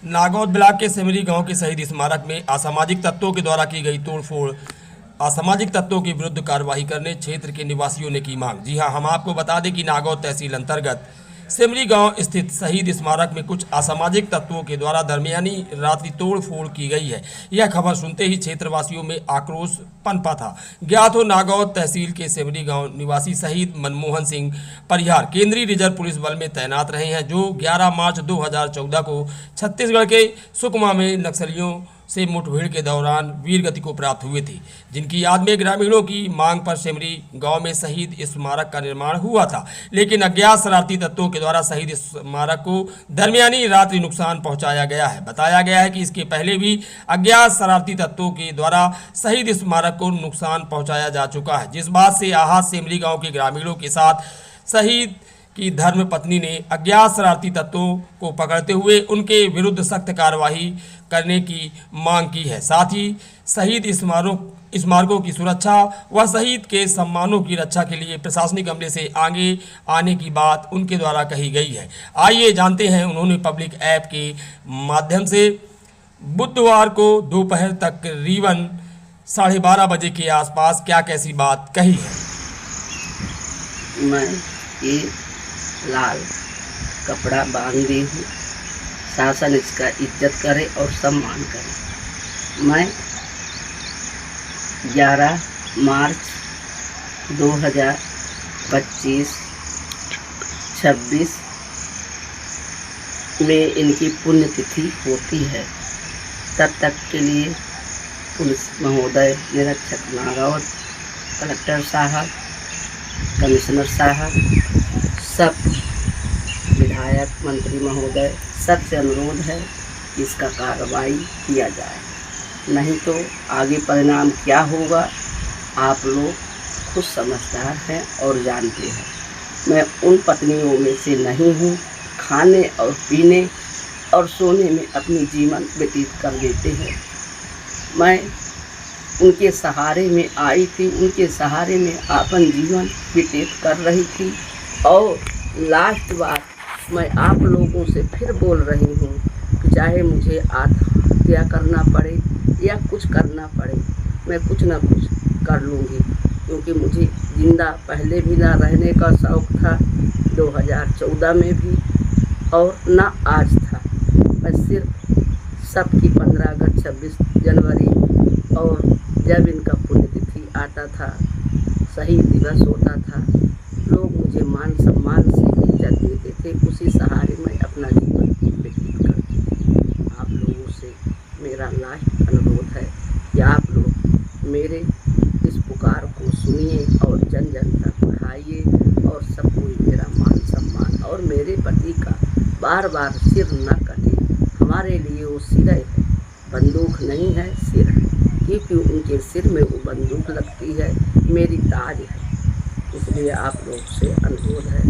Nagod block के सिमरी गांव के शहीद स्मारक में असामाजिक तत्वों के द्वारा की गई तोड़फोड़। असामाजिक तत्वों के विरुद्ध कार्रवाई करने क्षेत्र के निवासियों ने की मांग। जी हां, हम आपको बता दें कि नागौद तहसील अंतर्गत सिमरी गांव स्थित शहीद स्मारक में कुछ असामाजिक तत्वों के द्वारा दरमियानी रात्रि तोड़फोड़ की गई है। यह खबर सुनते ही क्षेत्रवासियों में आक्रोश पनपा था। ज्ञात हो, नागौद तहसील के सिमरी गांव निवासी शहीद मनमोहन सिंह परिहार केंद्रीय रिजर्व पुलिस बल में तैनात रहे हैं, जो 11 मार्च 2014 को छत्तीसगढ़ के सुकमा में नक्सलियों से मुठभेड़ के दौरान वीर गति को प्राप्त हुए थे, जिनकी याद में ग्रामीणों की मांग पर सिमरी गांव में शहीद स्मारक का निर्माण हुआ था। लेकिन अज्ञात शरारती तत्वों के द्वारा शहीद स्मारक को दरमियानी रात्रि नुकसान पहुंचाया गया है। बताया गया है कि इसके पहले भी अज्ञात शरारती तत्वों के द्वारा शहीद स्मारक को नुकसान पहुंचाया जा चुका है, जिस बात से आहत सिमरी गाँव के ग्रामीणों के साथ शहीद की धर्म पत्नी ने अज्ञात शरारती तत्वों को पकड़ते हुए उनके विरुद्ध सख्त कार्रवाई करने की मांग की है। साथ ही शहीद स्मारकों की सुरक्षा व शहीद के सम्मानों की रक्षा के लिए प्रशासनिक अमले से आगे आने की बात उनके द्वारा कही गई है। आइए जानते हैं उन्होंने पब्लिक ऐप के माध्यम से बुधवार को दोपहर तकरीबन 12:30 बजे के आसपास क्या कैसी बात कही है। मैं ये लाल कपड़ा बांधी हूँ, शासन इसका इज्जत करे और सम्मान करे। मैं 11 मार्च 2025 26 में इनकी पुण्यतिथि होती है। तब तक के लिए पुलिस महोदय, निरीक्षक नागौद, कलेक्टर साहब, कमिश्नर साहब, सब विधायक, मंत्री महोदय, सबसे अनुरोध है कि इसका कार्रवाई किया जाए, नहीं तो आगे परिणाम क्या होगा आप लोग खुद समझदार हैं और जानते हैं। मैं उन पत्नियों में से नहीं हूँ, खाने और पीने और सोने में अपनी जीवन व्यतीत कर देते हैं। मैं उनके सहारे में आई थी, उनके सहारे में अपन जीवन व्यतीत कर रही थी। और लास्ट बात मैं आप लोगों से फिर बोल रही हूँ कि चाहे मुझे आत्महत्या करना पड़े या कुछ करना पड़े, मैं कुछ ना कुछ कर लूँगी, क्योंकि मुझे ज़िंदा पहले भी ना रहने का शौक़ था, 2014 में भी, और ना आज था। मैं सिर्फ सबकी 15 अगस्त, 26 जनवरी और जब इनका पुण्यतिथि आता था, शहीद दिवस होता था, लोग मुझे मान सम्मान से इज्जत देते थे, उसी सहारे में अपना जीवन व्यतीत करती थी। आप लोगों से मेरा लास्ट अनुरोध है कि आप लोग मेरे इस पुकार को सुनिए और जन जन तक बढ़ाइए, और सब कोई मेरा मान सम्मान और मेरे पति का बार बार सिर न कटे। हमारे लिए वो सिर है, बंदूक नहीं है, सिर है, क्योंकि उनके सिर में वो बंदूक लगती है, मेरी ताज है। इसलिए आप लोग से अनुरोध है